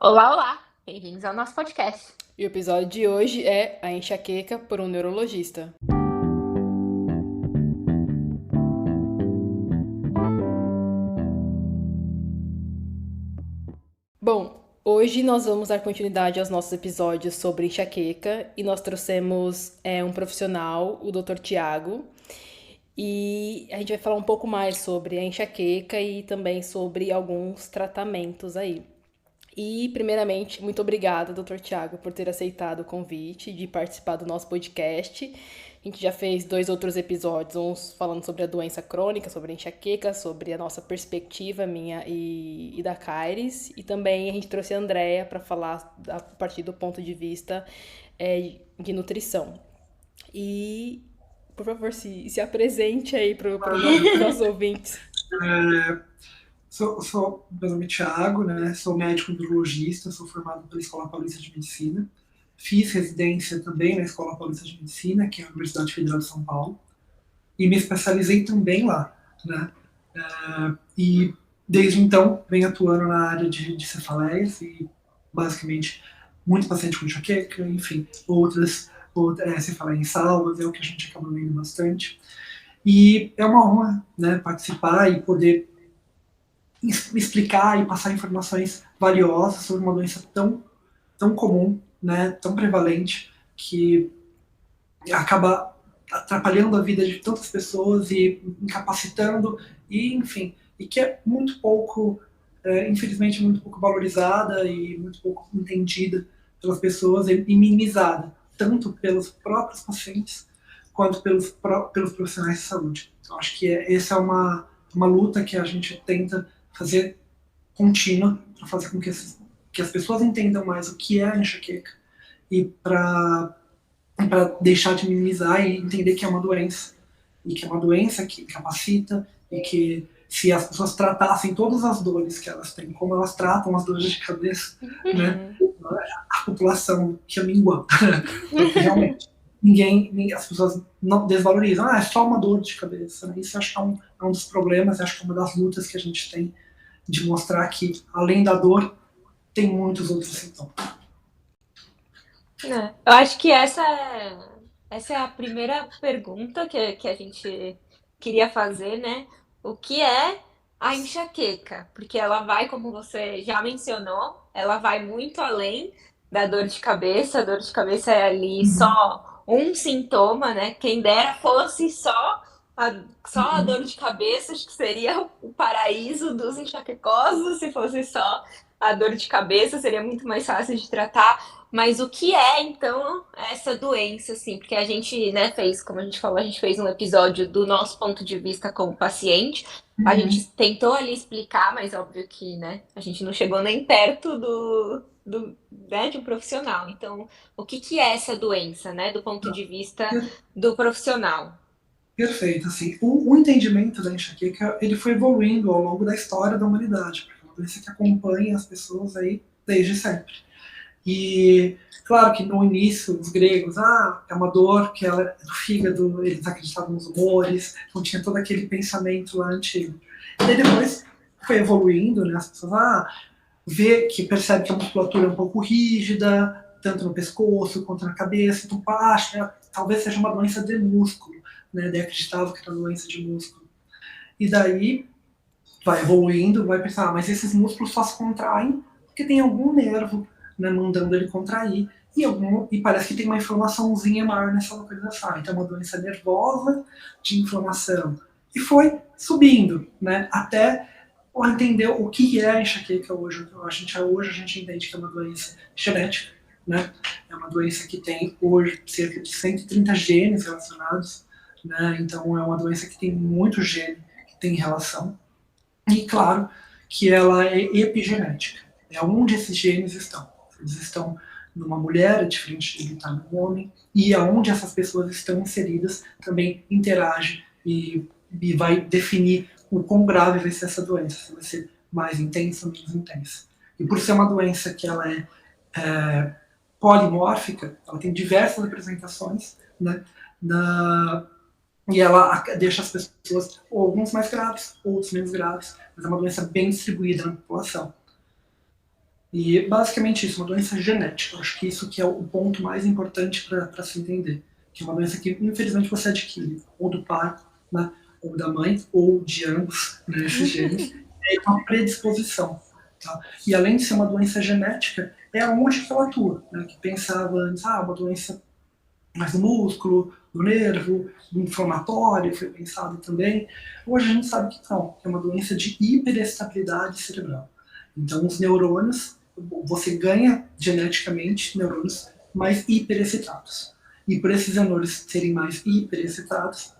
Olá, olá! Bem-vindos ao nosso podcast. E o episódio de hoje é a enxaqueca por um neurologista. Bom, hoje nós vamos dar continuidade aos nossos episódios sobre enxaqueca e nós trouxemos um profissional, o Dr. Tiago, e a gente vai falar um pouco mais sobre a enxaqueca e também sobre alguns tratamentos aí. E, primeiramente, muito obrigada, Dr. Tiago, por ter aceitado o convite de participar do nosso podcast. A gente já fez 2 outros episódios, uns falando sobre a doença crônica, sobre a enxaqueca, sobre a nossa perspectiva, minha e da Kairis. E também a gente trouxe a Andrea para falar a partir do ponto de vista de nutrição. E, por favor, se apresente aí para os nossos ouvintes. Meu nome é Thiago, né? Sou médico neurologista, sou formado pela Escola Paulista de Medicina. Fiz residência também na Escola Paulista de Medicina, que é a Universidade Federal de São Paulo, e me especializei também lá, né? E desde então venho atuando na área de cefaleias e basicamente muito paciente com enxaqueca, enfim, outras cefaleia em salvas, é o que a gente acaba vendo bastante. E é uma honra, né, participar e poder explicar e passar informações valiosas sobre uma doença tão comum, né, tão prevalente, que acaba atrapalhando a vida de tantas pessoas e incapacitando, e enfim, e que é muito pouco, infelizmente, muito pouco valorizada e muito pouco entendida pelas pessoas e minimizada, tanto pelos próprios pacientes quanto pelos profissionais de saúde. Então, acho que essa é uma luta que a gente tenta fazer contínua para fazer com que as pessoas entendam mais o que é a enxaqueca e para deixar de minimizar e entender que é uma doença e que é uma doença que capacita e que se as pessoas tratassem todas as dores que elas têm, como elas tratam as dores de cabeça, né, a população que mingua, porque realmente as pessoas não desvalorizam, é só uma dor de cabeça, né? Isso acho que é um dos problemas, acho que é uma das lutas que a gente tem de mostrar que, além da dor, tem muitos outros sintomas. Eu acho que essa é a primeira pergunta que a gente queria fazer, né? O que é a enxaqueca? Porque ela vai, como você já mencionou, ela vai muito além da dor de cabeça. A dor de cabeça é ali só um sintoma, né? Quem dera fosse só a dor de cabeça, acho que seria o paraíso dos enxaquecosos, se fosse só a dor de cabeça, seria muito mais fácil de tratar. Mas o que é, então, essa doença, assim? Porque a gente, né, fez, como a gente falou, a gente fez um episódio do nosso ponto de vista como paciente. A gente tentou ali explicar, mas óbvio que, né, a gente não chegou nem perto né, de um profissional. Então, o que é essa doença, né, do ponto de vista do profissional? Perfeito, assim, o entendimento da enxaqueca, ele foi evoluindo ao longo da história da humanidade, porque é uma doença que acompanha as pessoas aí desde sempre. E, claro que no início, os gregos, é uma dor que ela é do fígado, eles acreditavam nos humores, então tinha todo aquele pensamento lá antigo. E aí depois foi evoluindo, né, as pessoas, vê que percebe que a musculatura é um pouco rígida, tanto no pescoço quanto na cabeça, então, né, talvez seja uma doença de músculo, né, daí acreditava que era uma doença de músculo. E daí vai evoluindo, vai pensar, mas esses músculos só se contraem porque tem algum nervo, né, mandando ele contrair, e parece que tem uma inflamaçãozinha maior nessa localização. Então é uma doença nervosa de inflamação. E foi subindo, né, até entender o que é a enxaqueca hoje. Hoje a gente entende que é uma doença genética, né? É uma doença que tem hoje cerca de 130 genes relacionados, né? Então é uma doença que tem muito gene que tem relação. E claro que ela é epigenética. É onde esses genes estão. Eles estão numa mulher, é diferente de ele estar no homem, e aonde essas pessoas estão inseridas também interage e vai definir o quão grave vai ser essa doença, se vai ser mais intensa ou menos intensa. E por ser uma doença que ela é polimórfica, ela tem diversas apresentações, né, e ela deixa as pessoas, alguns mais graves, outros menos graves, mas é uma doença bem distribuída na população. E basicamente isso, uma doença genética. Eu acho que isso que é o ponto mais importante para se entender. Que é uma doença que, infelizmente, você adquire ou do pai, né, ou da mãe, ou de ambos, né, esses genes. É uma predisposição. Tá? E além de ser uma doença genética, é onde que ela atua. Né? Que pensava antes, uma doença mais do músculo, do nervo, do inflamatório, foi pensado também. Hoje a gente sabe que não, que é uma doença de hiperestabilidade cerebral. Então, os neurônios, você ganha geneticamente neurônios mais hiperexcitados. E por esses neurônios serem mais hiperexcitados,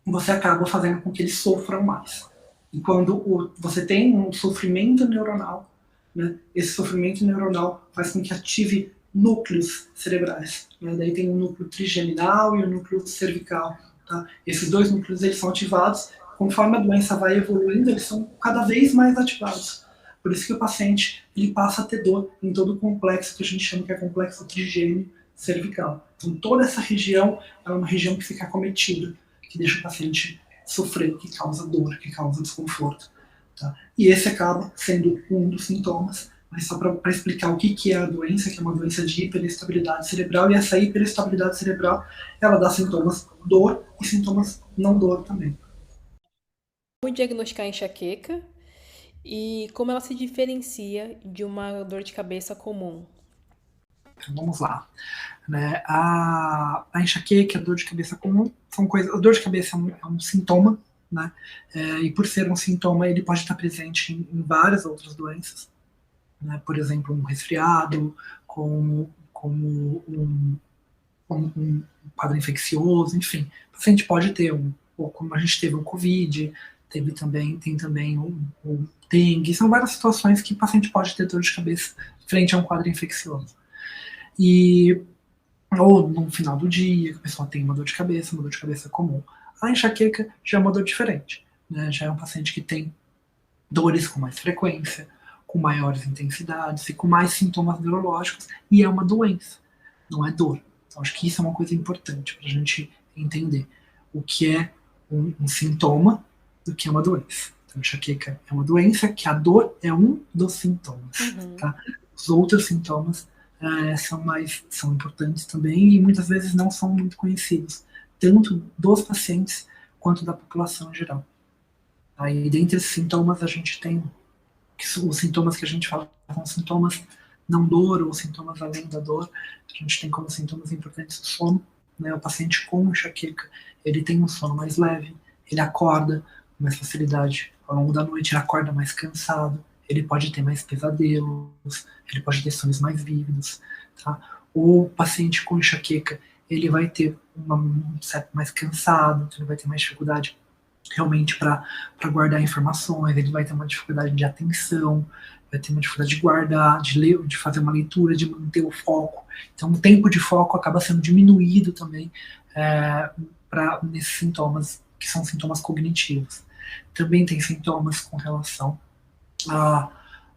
você acaba fazendo com que eles sofram mais. E quando você tem um sofrimento neuronal, né, esse sofrimento neuronal faz com que ative núcleos cerebrais. Né? Daí tem o núcleo trigeminal e o núcleo cervical. Tá? Esses dois núcleos eles são ativados. Conforme a doença vai evoluindo, eles são cada vez mais ativados. Por isso que o paciente ele passa a ter dor em todo o complexo que a gente chama que é complexo trigêmeo cervical. Então toda essa região é uma região que fica acometida, que deixa o paciente sofrer, que causa dor, que causa desconforto. Tá? E esse acaba sendo um dos sintomas, mas só para explicar o que é a doença, que é uma doença de hiperestabilidade cerebral, e essa hiperestabilidade cerebral, ela dá sintomas dor e sintomas não dor também. Como diagnosticar enxaqueca e como ela se diferencia de uma dor de cabeça comum? Então, vamos lá. Né? A enxaqueca e a dor de cabeça comum são coisas. A dor de cabeça é um sintoma, né? E por ser um sintoma, ele pode estar presente em várias outras doenças, né? Por exemplo, um resfriado, como um quadro infeccioso, enfim. O paciente pode ter ou como a gente teve o Covid, tem também o dengue, são várias situações que o paciente pode ter dor de cabeça frente a um quadro infeccioso. E ou no final do dia, que a pessoa tem uma dor de cabeça comum. A enxaqueca já é uma dor diferente, né? Já é um paciente que tem dores com mais frequência, com maiores intensidades e com mais sintomas neurológicos, e é uma doença, não é dor. Então, acho que isso é uma coisa importante para a gente entender o que é um sintoma do que é uma doença. Então, a enxaqueca é uma doença, que a dor é um dos sintomas. Tá? Os outros sintomas são importantes também e muitas vezes não são muito conhecidos, tanto dos pacientes quanto da população em geral. Aí, dentre esses sintomas, a gente tem os sintomas que a gente fala são sintomas não dor ou sintomas além da dor. A gente tem como sintomas importantes o sono. Né? O paciente com enxaqueca, ele tem um sono mais leve, ele acorda com mais facilidade ao longo da noite, ele acorda mais cansado, ele pode ter mais pesadelos, ele pode ter sonhos mais vívidos. Tá? O paciente com enxaqueca, ele vai ter um certo mais cansado, então ele vai ter mais dificuldade realmente para guardar informações, ele vai ter uma dificuldade de atenção, vai ter uma dificuldade de guardar, de ler, de fazer uma leitura, de manter o foco. Então, o tempo de foco acaba sendo diminuído também nesses sintomas, que são sintomas cognitivos. Também tem sintomas com relação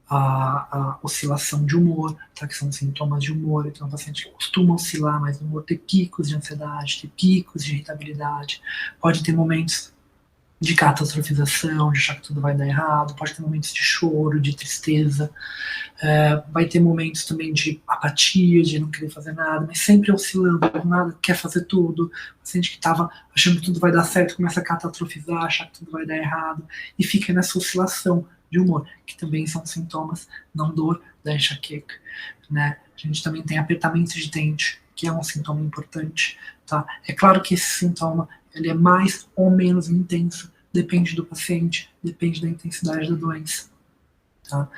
a oscilação de humor, tá? Que são sintomas de humor. Então, o paciente costuma oscilar mais no humor, ter picos de ansiedade, ter picos de irritabilidade, pode ter momentos de catastrofização, de achar que tudo vai dar errado, pode ter momentos de choro, de tristeza, vai ter momentos também de apatia, de não querer fazer nada, mas sempre oscilando, nada, quer fazer tudo. O paciente que estava achando que tudo vai dar certo começa a catastrofizar, achar que tudo vai dar errado, e fica nessa oscilação de humor, que também são sintomas não dor da enxaqueca. Né? A gente também tem apertamento de dente, que é um sintoma importante. Tá? É claro que esse sintoma ele é mais ou menos intenso, depende do paciente, depende da intensidade da doença. Tá?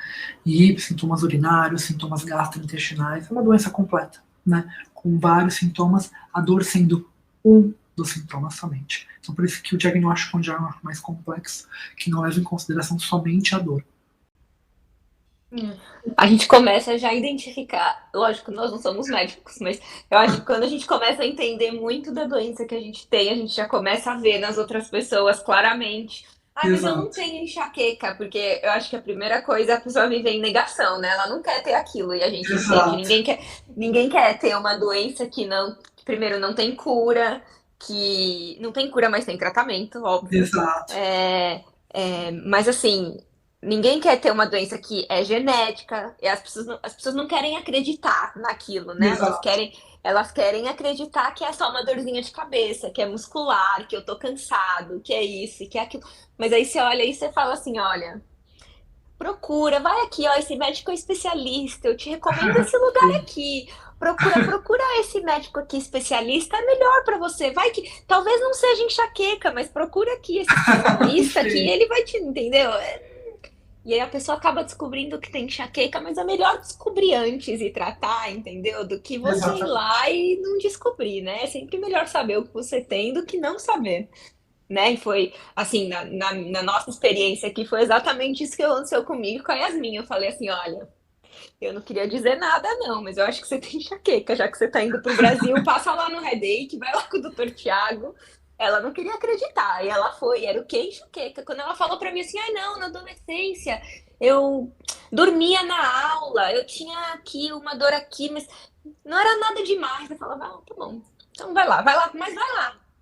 E sintomas urinários, sintomas gastrointestinais, é uma doença completa, né? Com vários sintomas, a dor sendo um dos sintomas somente. Então, por isso que o diagnóstico é um diagnóstico mais complexo, que não leva em consideração somente a dor. A gente começa já a identificar, lógico, nós não somos médicos, mas eu acho que quando a gente começa a entender muito da doença que a gente tem, a gente já começa a ver nas outras pessoas claramente. Ah, mas eu não Exato. tenho enxaqueca, porque eu acho que a primeira coisa é a pessoa viver em negação, né? Ela não quer ter aquilo e a gente entende. Exato. Ninguém quer ter uma doença que não, que primeiro não tem cura, que não tem cura, mas tem tratamento, óbvio. Exato. Mas assim, ninguém quer ter uma doença que é genética, e as pessoas não querem acreditar naquilo, né? Exato. Elas querem acreditar que é só uma dorzinha de cabeça, que é muscular, que eu tô cansado, que é isso, que é aquilo. Mas aí você olha e você fala assim, olha, procura, vai aqui, ó, esse médico é especialista, eu te recomendo esse lugar Sim. aqui. Procura esse médico aqui especialista, é melhor para você. Vai que talvez não seja enxaqueca, mas procura aqui esse especialista que Sim. ele vai te, entendeu? E aí a pessoa acaba descobrindo que tem enxaqueca, mas é melhor descobrir antes e tratar, entendeu? Do que você ir Exatamente. lá e não descobrir, né? É sempre melhor saber o que você tem do que não saber, né? E foi, assim, na nossa experiência aqui, foi exatamente isso que aconteceu comigo e com a Yasmin. Eu falei assim, olha, eu não queria dizer nada não, mas eu acho que você tem enxaqueca, já que você tá indo pro Brasil, passa lá no Headache, vai lá com o doutor Tiago. Ela não queria acreditar, e ela foi, era o que enxaqueca. Quando ela falou pra mim assim, ai não, na adolescência, eu dormia na aula, eu tinha aqui uma dor aqui, mas não era nada demais. Eu falava, ah, tá bom, então vai lá, mas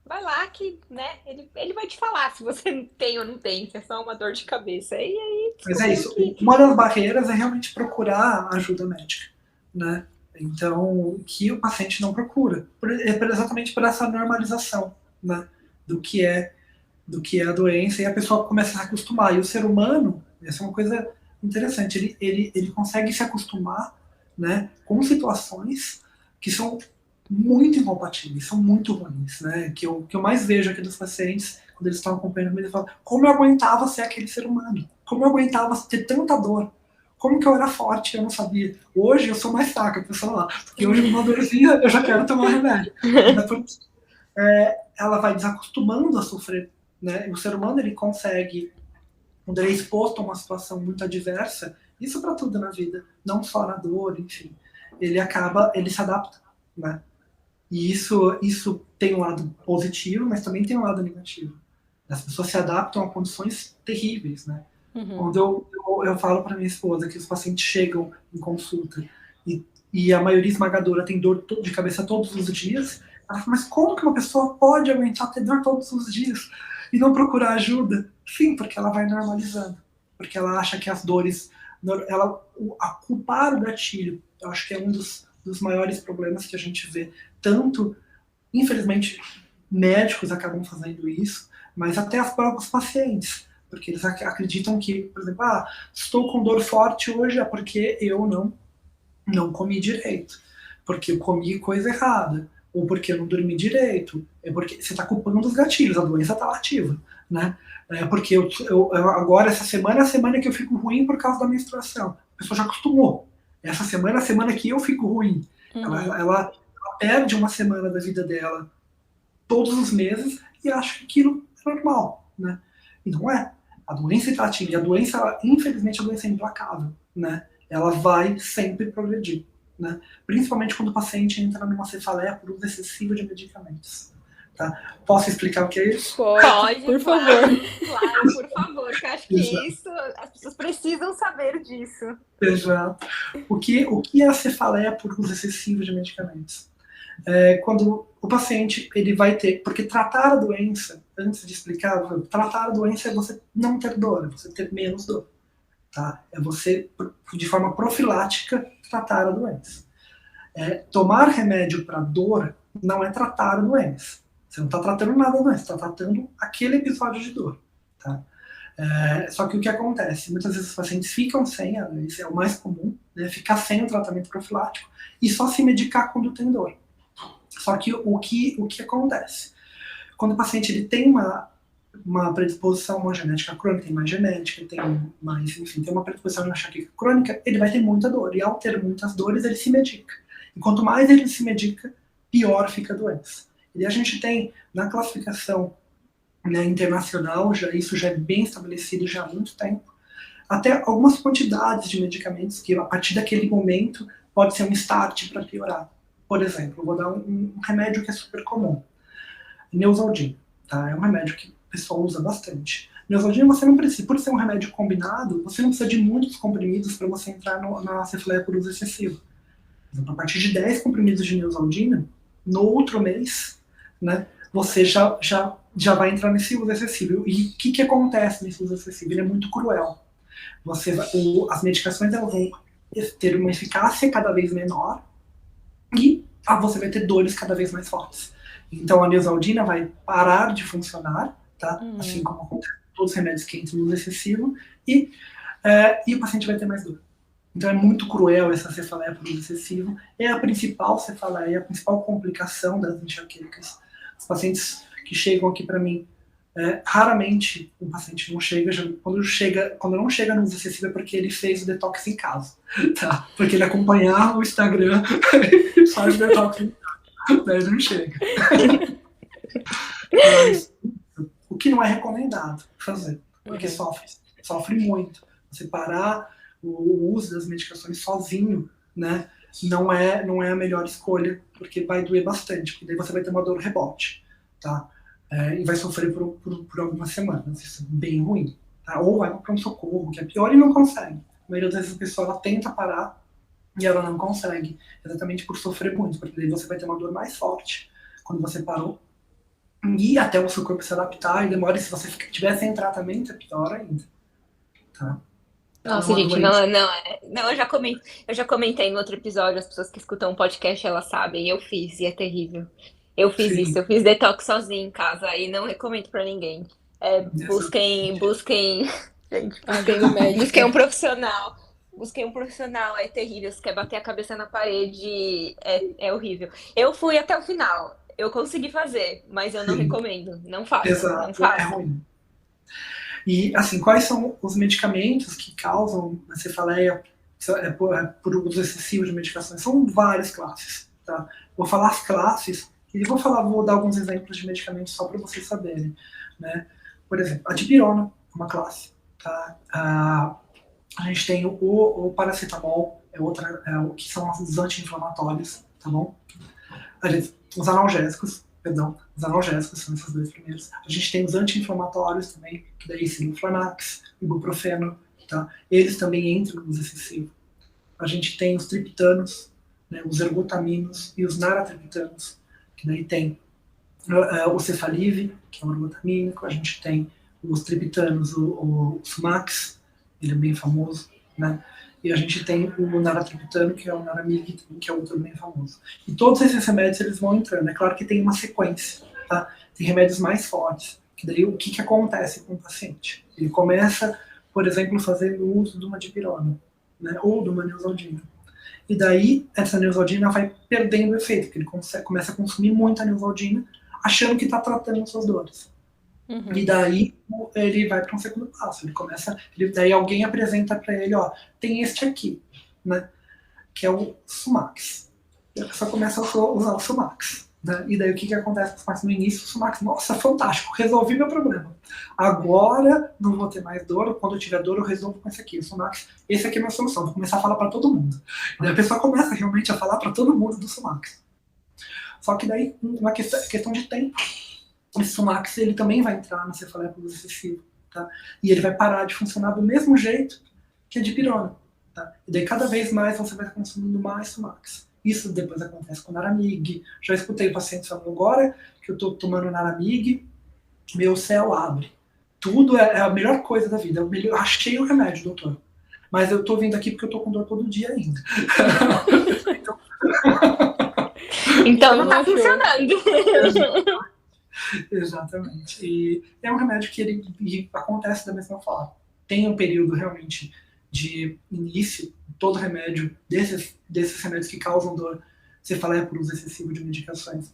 vai lá que, né, ele vai te falar se você tem ou não tem, se é só uma dor de cabeça. E aí Mas é descobriu isso. que Uma das barreiras é realmente procurar ajuda médica, né? Então, que o paciente não procura, exatamente por essa normalização, né? Do que é do que é a doença e a pessoa começa a se acostumar. E o ser humano, essa é uma coisa interessante, ele consegue se acostumar, né, com situações que são muito incompatíveis, são muito ruins, né? Que eu mais vejo aqui dos pacientes, quando eles estão acompanhando, eles falam, como eu aguentava ser aquele ser humano? Como eu aguentava ter tanta dor? Como que eu era forte, eu não sabia. Hoje eu sou mais fraca, a pessoa lá, porque hoje com uma dorzinha eu já quero tomar remédio. Mas é porque ela vai desacostumando a sofrer, né? O ser humano ele consegue, quando ele é exposto a uma situação muito adversa, isso para tudo na vida, não só na dor, enfim, ele se adapta, né? E isso tem um lado positivo, mas também tem um lado negativo. As pessoas se adaptam a condições terríveis, né? Uhum. Quando eu falo para minha esposa que os pacientes chegam em consulta e a maioria esmagadora tem dor de cabeça todos os dias, ela fala, mas como que uma pessoa pode aguentar ter dor todos os dias e não procurar ajuda? Sim, porque ela vai normalizando. Porque ela acha que as dores. A culpar o gatilho, eu acho que é um dos maiores problemas que a gente vê. Tanto, infelizmente, médicos acabam fazendo isso, mas até as próprias pacientes. Porque eles acreditam que, por exemplo, estou com dor forte hoje é porque eu não comi direito, porque eu comi coisa errada, ou porque eu não dormi direito, é porque você está culpando os gatilhos, a doença está ativa, né? É porque agora, essa semana é a semana que eu fico ruim por causa da menstruação. A pessoa já acostumou. Essa semana é a semana que eu fico ruim. Uhum. Ela perde uma semana da vida dela todos os meses e acha que aquilo é normal, né? E não é. A doença está ativa. E a doença, infelizmente, a doença é implacável, né? Ela vai sempre progredir, né? Principalmente quando o paciente entra numa cefaleia por uso excessivo de medicamentos. Tá? Posso explicar o que é isso? Pode, pode, por favor. claro, claro, por favor, que eu acho que Exato. isso, as pessoas precisam saber disso. Exato. O que é a cefaleia por uso excessivo de medicamentos? Quando o paciente ele vai ter, porque tratar a doença, antes de explicar, tratar a doença é você não ter dor, é você ter menos dor, tá? É você, de forma profilática, tratar a doença. Tomar remédio para dor não é tratar a doença. Você não está tratando nada da doença, está tratando aquele episódio de dor, tá? Só que o que acontece? Muitas vezes os pacientes ficam sem, isso é o mais comum, né, ficar sem o tratamento profilático e só se medicar quando tem dor. Só que o que acontece? Quando o paciente ele tem uma predisposição a uma genética crônica, tem mais genética, tem mais, enfim, tem uma predisposição a uma enxaqueca crônica, ele vai ter muita dor. E ao ter muitas dores, ele se medica. E quanto mais ele se medica, pior fica a doença. E a gente tem, na classificação, né, internacional, isso já é bem estabelecido já há muito tempo, até algumas quantidades de medicamentos que, a partir daquele momento, pode ser um start para piorar. Por exemplo, eu vou dar um remédio que é super comum, Neosaldina, tá? É um remédio que o pessoal usa bastante. Neosaldina, você não precisa, por ser um remédio combinado, você não precisa de muitos comprimidos para você entrar na cefaleia por uso excessivo. Então, a partir de 10 comprimidos de Neosaldina, no outro mês, né, você já vai entrar nesse uso excessivo. E o que acontece nesse uso excessivo? Ele é muito cruel. As medicações elas vão ter uma eficácia cada vez menor e você vai ter dores cada vez mais fortes. Então a neosaldina vai parar de funcionar, tá? Assim como acontece com todos os remédios que entram no uso excessivo, e o paciente vai ter mais dor. Então é muito cruel essa cefaleia por uso excessivo. É a principal cefaleia, a principal complicação das enxaquecas. Os pacientes que chegam aqui para mim, raramente um paciente não chega, quando não chega no uso excessivo é porque ele fez o detox em casa, tá? Porque ele acompanhava o Instagram e faz o detox em casa, daí não chega. Mas o que não é recomendado fazer, porque sofre muito. Você parar o uso das medicações sozinho, né, não é a melhor escolha, porque vai doer bastante, porque daí você vai ter uma dor rebote, tá? E vai sofrer por algumas semanas, isso é bem ruim, tá? Ou vai para um socorro, que é pior, e não consegue. A maioria das vezes a pessoa ela tenta parar e ela não consegue, exatamente por sofrer muito, porque daí você vai ter uma dor mais forte quando você parou, e até o seu corpo se adaptar, e demora, se você tiver sem tratamento, é pior ainda, tá? Nossa, gente, não, eu já comentei no outro episódio, as pessoas que escutam o podcast, elas sabem, eu fiz, e é terrível. Eu fiz isso, Sim, eu fiz detox sozinha em casa, e não recomendo pra ninguém. Busquem, gente, Ajuda busquem médica. um profissional. Busquem um profissional, é terrível. Se quer bater a cabeça na parede, é horrível. Eu fui até o final, eu consegui fazer, mas eu não sim, recomendo. Não façam, não exato, é façam. ruim. E, assim, quais são os medicamentos que causam a cefaleia por uso excessivo de medicações? São várias classes, tá? Vou falar as classes e vou dar alguns exemplos de medicamentos só para vocês saberem, né? Por exemplo, a dipirona é uma classe, tá? A gente tem o paracetamol, que são os anti-inflamatórios, tá bom? Os analgésicos, perdão, os analgésicos são esses dois primeiros. A gente tem os anti-inflamatórios também, que daí seria o Flanax, ibuprofeno, tá? Eles também entram no uso excessivo. A gente tem os triptanos, né, os ergotaminos e os naratriptanos, que daí tem o Cefalive, que é um ergotamínico. A gente tem os triptanos, o Sumax, ele é bem famoso, né? E a gente tem o naratriptano, que é o Naramig, que é outro bem famoso. E todos esses remédios eles vão entrando. É claro que tem uma sequência, tá? Tem remédios mais fortes. Que daí o que acontece com o paciente? Ele começa, por exemplo, fazendo uso de uma dipirona, né? Ou de uma neosaldina. E daí essa neosaldina vai perdendo efeito, porque ele começa a consumir muita neosaldina, achando que está tratando as suas dores. E daí ele vai para um segundo passo. Daí alguém apresenta para ele, ó, tem este aqui, né? Que é o Sumax. E a pessoa começa a usar o Sumax, né? E daí o que acontece com o Sumax no início? O Sumax, nossa, fantástico, resolvi meu problema. Agora não vou ter mais dor, quando eu tiver dor eu resolvo com esse aqui. O Sumax, esse aqui é a minha solução, vou começar a falar para todo mundo. E daí a pessoa começa realmente a falar para todo mundo do Sumax. Só que daí, uma questão de tempo, esse Sumax ele também vai entrar na cefaleia por uso excessivo, tá? E ele vai parar de funcionar do mesmo jeito que a dipirona, tá? E daí cada vez mais você vai consumindo mais Sumax. Isso depois acontece com o Naramig. Já escutei pacientes falando, agora que eu estou tomando Naramig, meu céu abre. Tudo é a melhor coisa da vida. Eu achei o remédio, doutor. Mas eu estou vindo aqui porque eu estou com dor todo dia ainda. Então não Não tá achou. funcionando. Exatamente. E é um remédio que ele acontece da mesma forma. Tem um período realmente de início, todo remédio, desses remédios que causam dor, cefaleia por uso excessivo de medicações.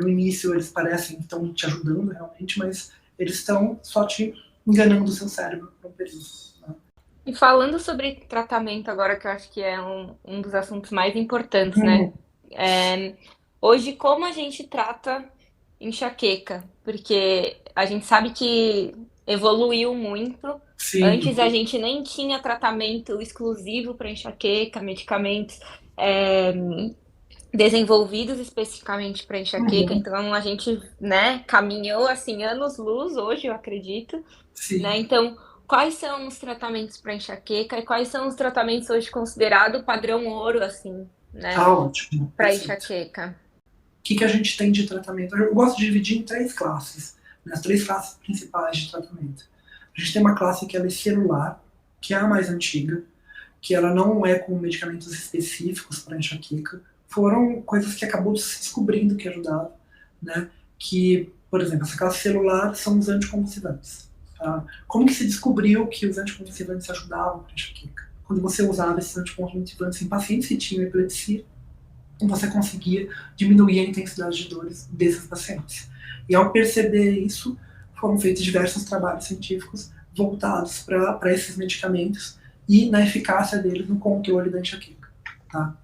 No início eles parecem que estão te ajudando realmente, mas eles estão só te enganando o seu cérebro por um período. Né? E falando sobre tratamento agora, que eu acho que é um dos assuntos mais importantes, né? Hoje, como a gente trata enxaqueca? Porque a gente sabe que evoluiu muito. Sim, Antes a gente nem tinha tratamento exclusivo para enxaqueca, medicamentos desenvolvidos especificamente para enxaqueca. Então a gente, né, caminhou assim anos-luz hoje, eu acredito. sim. Né? Então, quais são os tratamentos para enxaqueca e quais são os tratamentos hoje considerados padrão ouro, assim, né, Tá ótimo. para Perfeito. enxaqueca? O que a gente tem de tratamento? Eu gosto de dividir em 3 classes, né, as 3 classes principais de tratamento. A gente tem uma classe que ela é celular, que é a mais antiga, que ela não é com medicamentos específicos para enxaqueca, foram coisas que acabou se descobrindo que ajudavam, né? Que, por exemplo, essa classe celular são os anticonvulsivantes. Tá? Como que se descobriu que os anticonvulsivantes ajudavam para enxaqueca? Quando você usava esses anticonvulsivantes em pacientes que tinham epilepsia, você conseguia diminuir a intensidade de dores desses pacientes. E ao perceber isso, foram feitos diversos trabalhos científicos voltados para esses medicamentos e na eficácia deles no controle da enxaqueca. Tá?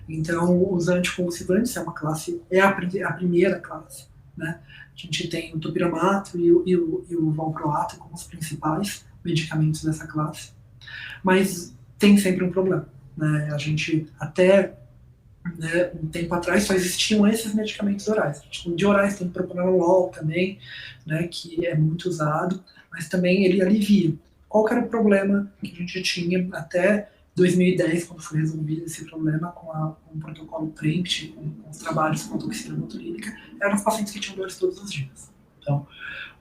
Então, os anticonvulsivantes é uma classe, é a primeira classe. Né? A gente tem o topiramato e o valproato como os principais medicamentos dessa classe, mas tem sempre um problema. Né? A gente até um tempo atrás só existiam esses medicamentos orais. De orais tem o propranolol também, né, que é muito usado, mas também ele alivia. Qual que era o problema que a gente tinha até 2010, quando foi resolvido esse problema com o protocolo PREMPT, com os trabalhos com a toxina botulínica, eram os pacientes que tinham dores todos os dias. Então,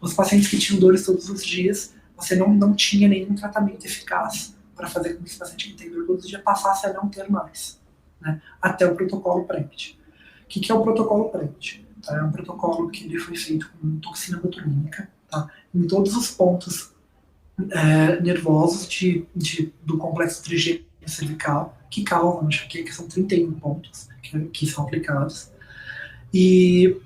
os pacientes que tinham dores todos os dias, você não tinha nenhum tratamento eficaz para fazer com que esse paciente que tem dor todos os dias passasse a não ter mais. Né, até o protocolo PREMPT. O que é o protocolo PREMPT? Tá? É um protocolo que ele foi feito com toxina botulínica, tá? Em todos os pontos nervosos do complexo trigêmeo cervical, que causam enxaqueca, que são 31 pontos que são aplicados. E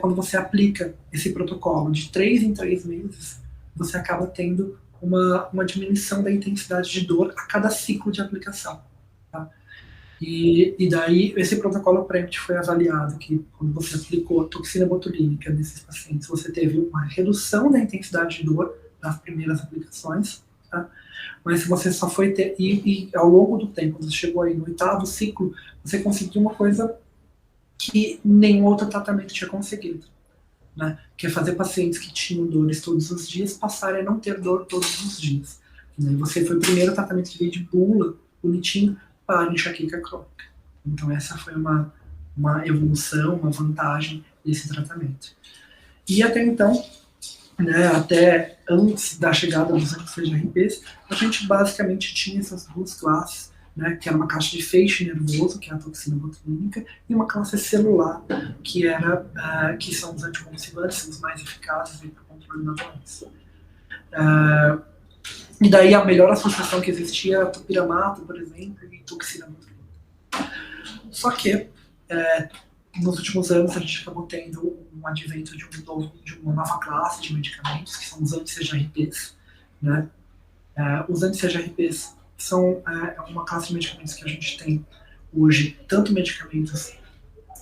quando você aplica esse protocolo de 3 em 3 meses, você acaba tendo uma diminuição da intensidade de dor a cada ciclo de aplicação. Tá? E daí, esse protocolo PREMPT foi avaliado que, quando você aplicou a toxina botulínica nesses pacientes, você teve uma redução da intensidade de dor nas primeiras aplicações, tá? Mas se você só foi ter... E ao longo do tempo, você chegou aí no 8º ciclo, você conseguiu uma coisa que nenhum outro tratamento tinha conseguido. Né? Que é fazer pacientes que tinham dores todos os dias passarem a não ter dor todos os dias. E daí você foi o primeiro tratamento que veio de bula, bonitinho, para enxaqueca crônica. Então essa foi uma evolução, uma vantagem desse tratamento. E até então, né, até antes da chegada dos anti-CGRPs, a gente basicamente tinha essas duas classes, né, que era uma classe de feixe nervoso, que é a toxina botulínica, e uma classe celular, que são os anticonvulsivantes, os mais eficazes para o controle da doença. E daí a melhor associação que existia era topiramato, por exemplo, e toxina botulínica. Só que, nos últimos anos, a gente acabou tendo um advento de uma nova classe de medicamentos, que são os anti-CGRPs. Né? Os anti-CGRPs são uma classe de medicamentos que a gente tem hoje, tanto medicamentos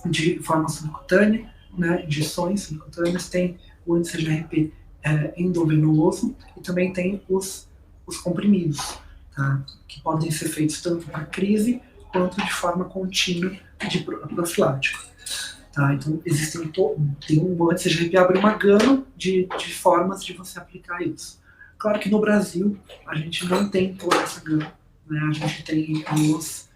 de forma subcutânea, né, injeções subcutâneas, tem o anti-CGRP endovenoso e também tem os comprimidos, tá? Que podem ser feitos tanto para crise quanto de forma contínua de profilático. Tá? Então, tem antes a gente abre uma gama de formas de você aplicar isso. Claro que no Brasil a gente não tem toda essa gama. Né? A gente tem os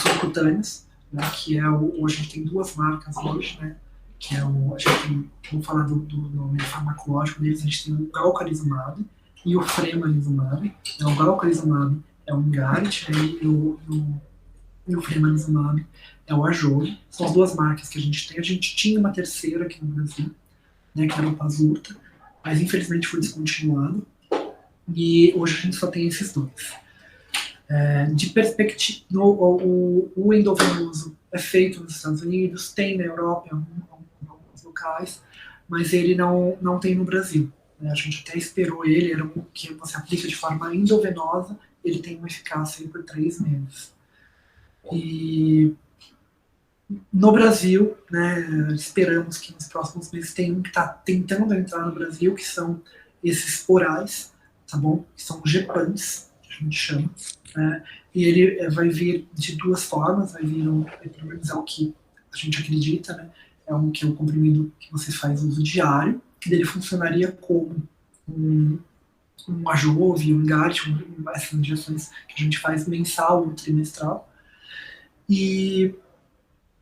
subcutâneos, né? Que a gente tem duas marcas hoje, né? Que a gente tem, vamos falar do nome farmacológico deles, a gente tem o galcalizumab e o fremalizumab. O galcalizumab é o Ingarit, né? E o fremalizumab é o Ajovy. São as duas marcas que a gente tem. A gente tinha uma terceira aqui no Brasil, né, que era o Pazurta, mas infelizmente foi descontinuado. E hoje a gente só tem esses dois. De perspectiva, o endovenoso é feito nos Estados Unidos, tem na Europa, em alguns locais, mas ele não tem no Brasil. Né? A gente até esperou ele, era um que você aplica de forma endovenosa, ele tem uma eficácia por 3 meses. E no Brasil, né, esperamos que nos próximos meses tenha um que está tentando entrar no Brasil, que são esses orais, tá bom? Que são GEPANs, que a gente chama. Né? E ele vai vir de duas formas, vai vir pelo menos é o que a gente acredita, né? Que é um comprimido que você faz uso diário, que dele funcionaria como um Ajovy, um Ingarit, essas injeções que a gente faz mensal ou trimestral. E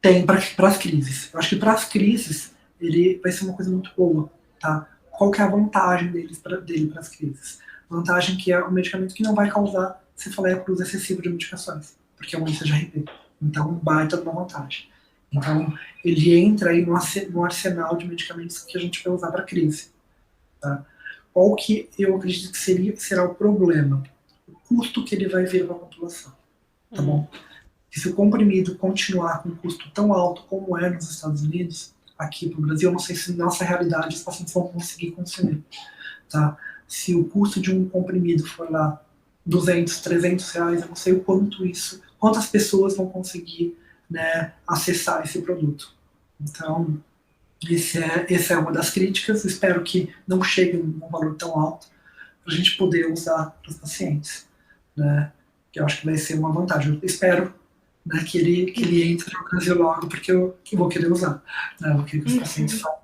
tem para as crises. Eu acho que para as crises ele vai ser uma coisa muito boa, tá? Qual que é a vantagem dele para as crises? Vantagem que é um medicamento que não vai causar cefaleia por uso excessivo de medicações, porque é um ICGRP. Então, baita uma vantagem. Então, ele entra aí no arsenal de medicamentos que a gente vai usar para crise. Tá? Qual que eu acredito que será o problema? O custo que ele vai vir para a população. Tá bom? E se o comprimido continuar com um custo tão alto como é nos Estados Unidos, aqui no Brasil, eu não sei se na nossa realidade os pacientes vão conseguir consumir. Tá? Se o custo de um comprimido for lá 200, 300 reais, eu não sei o quantas pessoas vão conseguir, né, acessar esse produto. Então, essa é uma das críticas. Espero que não chegue a um valor tão alto para a gente poder usar para os pacientes, né? Que eu acho que vai ser uma vantagem. Eu espero, né, que ele entre no Brasil logo, porque eu vou querer usar. Né? Eu vou querer que os pacientes façam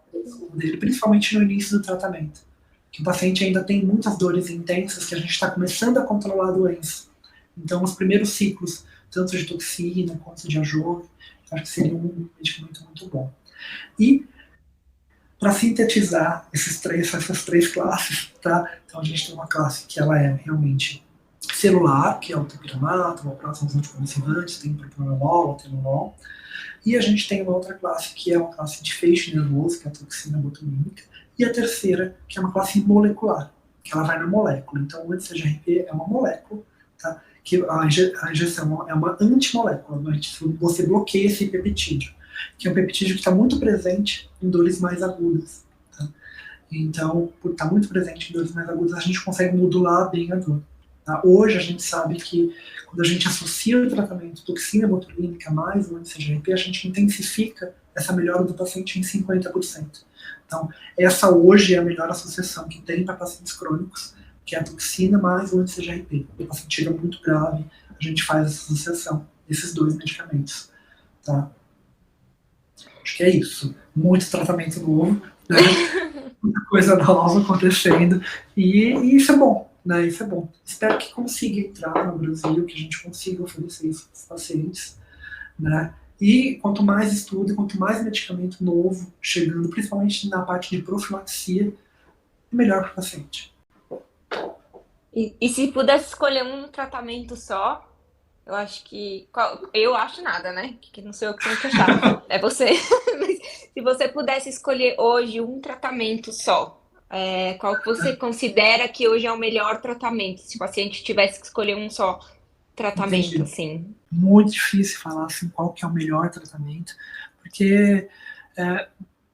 o dele, principalmente no início do tratamento. Que o paciente ainda tem muitas dores intensas, que a gente está começando a controlar a doença. Então, os primeiros ciclos, tanto de toxina quanto de ajovo, acho que seria um medicamento muito bom. E, para sintetizar essas três classes, tá? Então, a gente tem uma classe que ela é realmente celular, que é o topiramato, o próximo dos anticonvulsivantes, tem o propranolol, o atenolol. E a gente tem uma outra classe, que é uma classe de feixe nervoso, que é a toxina botulínica. E a terceira, que é uma classe molecular, que ela vai na molécula. Então, o anti-CGRP é uma molécula, tá? Que a injeção é uma antimolécula. Você bloqueia esse peptídeo, que é um peptídeo que está muito presente em dores mais agudas. Tá? Então, por estar muito presente em dores mais agudas, a gente consegue modular bem a dor. Tá? Hoje, a gente sabe que quando a gente associa o tratamento toxina botulínica mais o anti-CGRP, a gente intensifica essa melhora do paciente em 50%. Então, essa hoje é a melhor associação que tem para pacientes crônicos, que é a toxina mais o anti-CGRP. O paciente chega muito grave, a gente faz essa associação desses dois medicamentos. Tá? Acho que é isso. Muito tratamento novo, né? Muita coisa nova acontecendo, e isso é bom, né? Isso é bom. Espero que consiga entrar no Brasil, que a gente consiga oferecer isso para os pacientes, né? E quanto mais estudo, quanto mais medicamento novo chegando, principalmente na parte de profilaxia, melhor para o paciente. E se pudesse escolher um tratamento só, eu acho que. Eu acho nada, né? Que não sei eu que tenho que achar. É você. Mas se você pudesse escolher hoje um tratamento só, qual que você considera que hoje é o melhor tratamento? Se o paciente tivesse que escolher um só tratamento, Entendi. assim. Muito difícil falar assim, qual que é o melhor tratamento, porque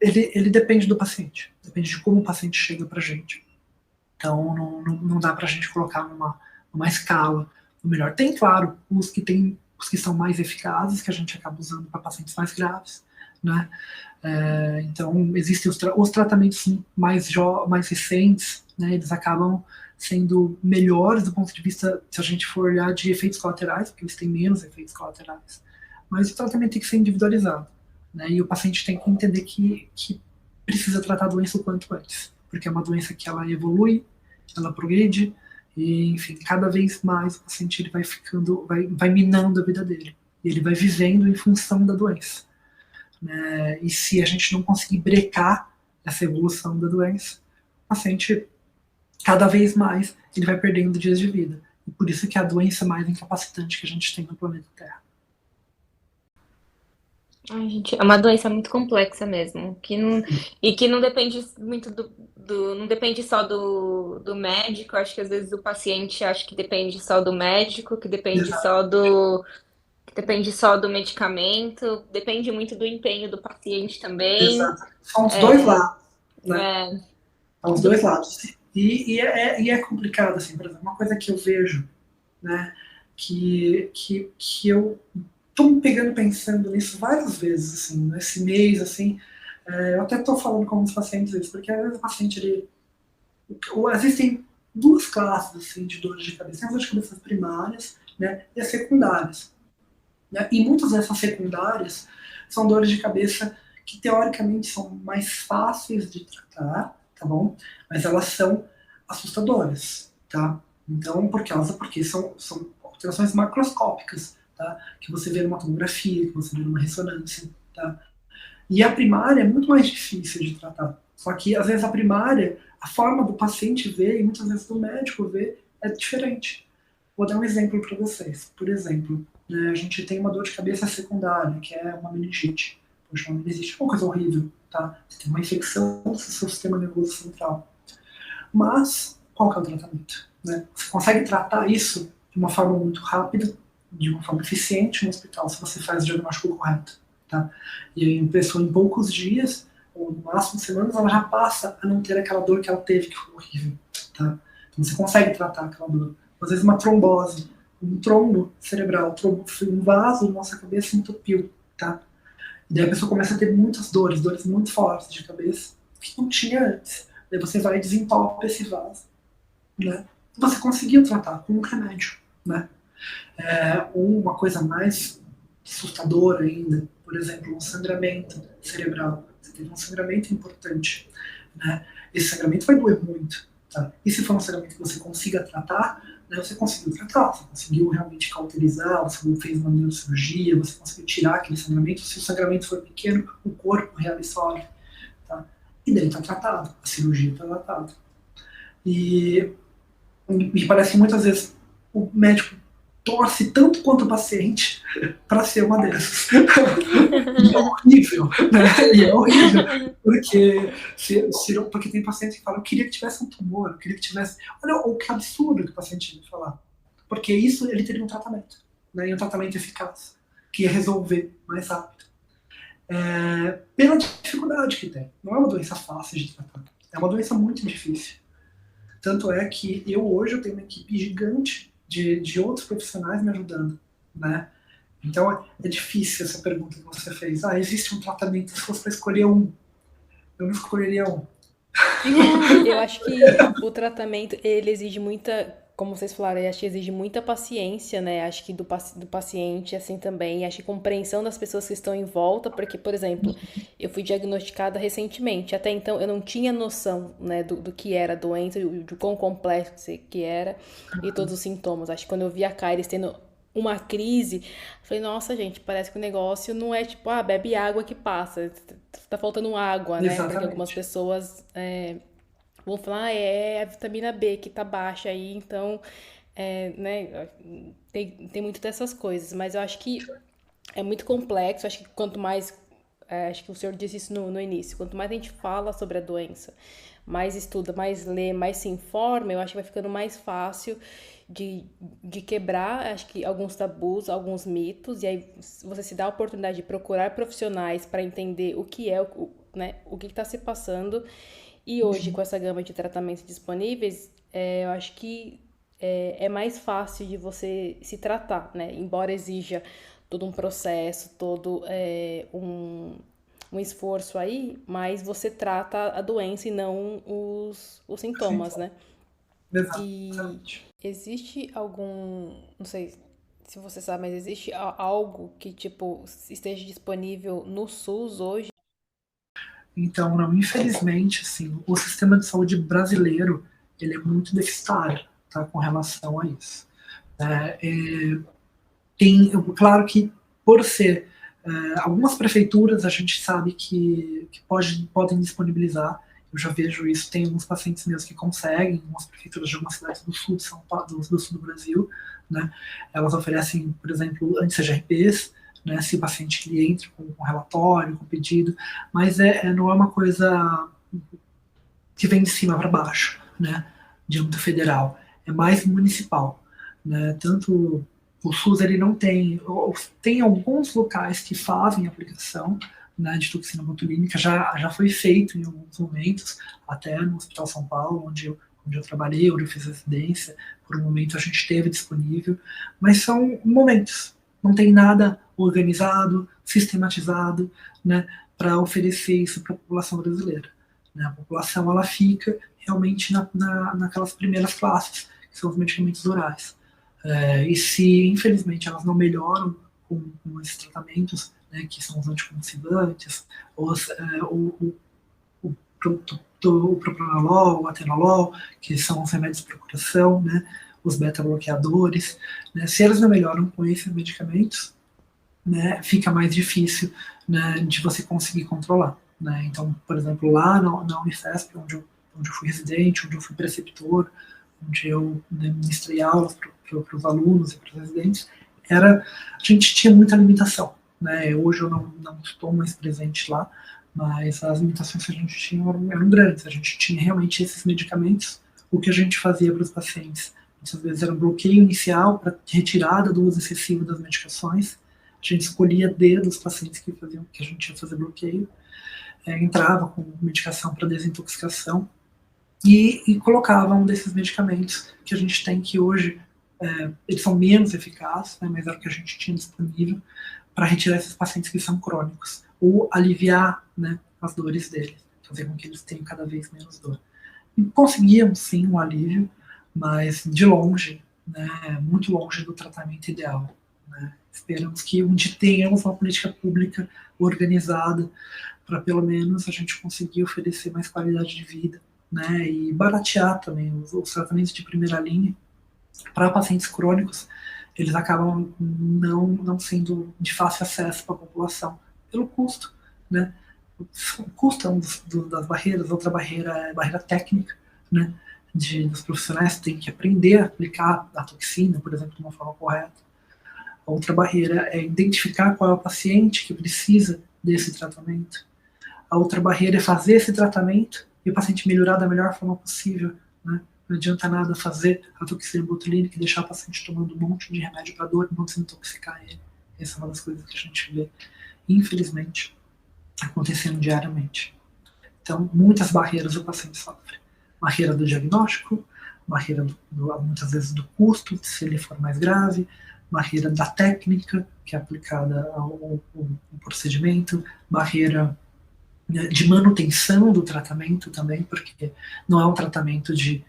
ele depende do paciente, depende de como o paciente chega para a gente. Então, não dá para a gente colocar numa escala o melhor. Tem, claro, os que são mais eficazes, que a gente acaba usando para pacientes mais graves, né? Então, existem os tratamentos mais recentes, né? Eles acabam sendo melhores do ponto de vista, se a gente for olhar, de efeitos colaterais, porque eles têm menos efeitos colaterais. Mas o tratamento tem que ser individualizado, né? E o paciente tem que entender que precisa tratar a doença o quanto antes, porque é uma doença que ela evolui, ela progride, e, enfim, cada vez mais o paciente ele vai minando a vida dele, e ele vai vivendo em função da doença. Né? E se a gente não conseguir brecar essa evolução da doença, o paciente, cada vez mais, ele vai perdendo dias de vida. E por isso que é a doença mais incapacitante que a gente tem no planeta Terra. Ai, gente, é uma doença muito complexa mesmo, e que não depende muito não depende só do médico. Acho que às vezes o paciente acha que depende só do médico, Exato. que depende só do medicamento, depende muito do empenho do paciente também. Exato. São os dois lados, né? É, São os do, dois lados. E é complicado, assim, por exemplo, uma coisa que eu vejo, né, que eu tô me pegando pensando nisso várias vezes, assim, nesse mês, assim, eu até tô falando com os pacientes isso, porque às vezes o paciente, existem duas classes, assim, de dores de cabeça. Tem as dores de cabeça primárias, né, e as secundárias. Né? E muitas dessas secundárias são dores de cabeça que teoricamente são mais fáceis de tratar, tá bom? Mas elas são assustadoras, tá? Então, porque são alterações macroscópicas, tá? Que você vê numa tomografia, que você vê numa ressonância, tá? E a primária é muito mais difícil de tratar. Só que, às vezes, a primária, a forma do paciente ver e muitas vezes do médico ver é diferente. Vou dar um exemplo para vocês. Por exemplo, né, a gente tem uma dor de cabeça secundária, que é uma meningite. Poxa, uma meningite é uma coisa horrível, tá? Você tem uma infecção no seu sistema nervoso central. Mas, qual que é o tratamento? Né? Você consegue tratar isso de uma forma muito rápida, de uma forma eficiente no hospital, se você faz o diagnóstico correto. Tá? E aí, a pessoa, em poucos dias, ou no máximo semanas, ela já passa a não ter aquela dor que ela teve, que foi horrível. Tá? Então, você consegue tratar aquela dor. Às vezes, uma trombose, um trombo cerebral, um vaso na nossa cabeça entupiu. Tá? E daí a pessoa começa a ter muitas dores, dores muito fortes de cabeça, que não tinha antes. Daí você vai e desentope esse vaso, né? Você conseguiu tratar com um remédio, né? Uma coisa mais assustadora ainda, por exemplo, um sangramento cerebral. Você teve um sangramento importante, né? Esse sangramento vai doer muito, tá? E se for um sangramento que você consiga tratar, né, você conseguiu tratar, você conseguiu realmente cauterizar, você fez uma neurocirurgia, você conseguiu tirar aquele sangramento. Se o sangramento for pequeno, o corpo reabsorve, tá? E daí está tratado, a cirurgia está tratada. E me parece que muitas vezes o médico torce tanto quanto o paciente para ser uma dessas. E é horrível, né? E é horrível, porque tem pacientes que falam, eu queria que tivesse um tumor, eu queria que tivesse... Olha o que absurdo que o paciente ia falar. Porque isso ele teria um tratamento, né? E um tratamento eficaz, que ia resolver mais rápido. Pela dificuldade que tem. Não é uma doença fácil de tratar. É uma doença muito difícil. Tanto é que hoje eu tenho uma equipe gigante de outros profissionais me ajudando, né? Então é difícil essa pergunta que você fez. Existe um tratamento, se fosse para escolher um, eu não escolheria um. Eu acho que o tratamento, ele exige muita, como vocês falaram, eu acho que exige muita paciência, né? Acho que do paciente, assim, também. Acho que compreensão das pessoas que estão em volta, porque, por exemplo, eu fui diagnosticada recentemente. Até então, eu não tinha noção, né, do que era a doença, do quão complexo que era e todos os sintomas. Acho que quando eu vi a Kairis tendo uma crise, falei, nossa, gente, parece que o negócio não é tipo, bebe água que passa. Tá faltando água, né? Porque algumas Exatamente. pessoas vão falar, é a vitamina B que tá baixa aí, então, né, tem muito dessas coisas, mas eu acho que é muito complexo, acho que quanto mais, acho que o senhor disse isso no início, quanto mais a gente fala sobre a doença, mais estuda, mais lê, mais se informa, eu acho que vai ficando mais fácil de quebrar, acho que alguns tabus, alguns mitos, e aí você se dá a oportunidade de procurar profissionais para entender o que é, né, o que está se passando. E hoje, com essa gama de tratamentos disponíveis, eu acho que é mais fácil de você se tratar, né? Embora exija todo um processo, todo um esforço aí, mas você trata a doença e não os sintomas, né? E Exatamente. existe algum, não sei se você sabe, mas existe algo que, tipo, esteja disponível no SUS hoje? Então, não, infelizmente, assim, o sistema de saúde brasileiro, ele é muito deficitário, tá, com relação a isso. Claro que, por ser algumas prefeituras, a gente sabe que podem disponibilizar. Eu já vejo isso, tem alguns pacientes meus que conseguem, algumas prefeituras de algumas cidades do sul de São Paulo, do sul do Brasil, né? Elas oferecem, por exemplo, anti-CGRPs, né, se o paciente ele entra com relatório, com pedido, mas não é uma coisa que vem de cima para baixo, né, de âmbito federal, é mais municipal, né, tanto o SUS ele não tem alguns locais que fazem aplicação, né, de toxina botulínica, já foi feito em alguns momentos, até no Hospital São Paulo, onde eu trabalhei, onde eu fiz residência, por um momento a gente teve disponível, mas são momentos, não tem nada organizado, sistematizado, né, para oferecer isso para a população brasileira. Né? A população ela fica realmente naquelas primeiras classes, que são os medicamentos orais. E se, infelizmente, elas não melhoram com esses tratamentos, né, que são os anticonvulsivantes, o propranolol, o atenolol, que são os remédios de procuração, né, os beta-bloqueadores, né, se eles não melhoram com esses medicamentos, né, fica mais difícil, né, de você conseguir controlar. Né? Então, por exemplo, lá na Unifesp, onde eu onde eu fui residente, onde eu fui preceptor, onde eu, né, ministrei aulas para os alunos e para os residentes, a gente tinha muita limitação. Né? Hoje eu não estou mais presente lá, mas as limitações que a gente tinha eram grandes. A gente tinha realmente esses medicamentos. O que a gente fazia para os pacientes, muitas vezes, era um bloqueio inicial para retirada do uso excessivo das medicações. A gente escolhia dedo os pacientes que a gente ia fazer bloqueio, entrava com medicação para desintoxicação e colocava um desses medicamentos que a gente tem, que hoje eles são menos eficazes, né, mas era o que a gente tinha disponível para retirar esses pacientes que são crônicos, ou aliviar, né, as dores deles, fazer com que eles tenham cada vez menos dor. E conseguíamos sim um alívio, mas de longe, né, muito longe do tratamento ideal. Né. Esperamos que um dia tenhamos uma política pública organizada para pelo menos a gente conseguir oferecer mais qualidade de vida, né, e baratear também os tratamentos de primeira linha para pacientes crônicos. Eles acabam não sendo de fácil acesso para a população pelo custo, né? O custo é das barreiras. Outra barreira é a barreira técnica, né? Dos profissionais que têm que aprender a aplicar a toxina, por exemplo, de uma forma correta. A outra barreira é identificar qual é o paciente que precisa desse tratamento. A outra barreira é fazer esse tratamento e o paciente melhorar da melhor forma possível, né? Não adianta nada fazer a toxina botulínica e deixar o paciente tomando um monte de remédio para dor e não desintoxicar ele. Essa é uma das coisas que a gente vê, infelizmente, acontecendo diariamente. Então, muitas barreiras o paciente sofre. Barreira do diagnóstico, barreira, muitas vezes, do custo, se ele for mais grave, barreira da técnica, que é aplicada ao procedimento, barreira de manutenção do tratamento também, porque não é um tratamento de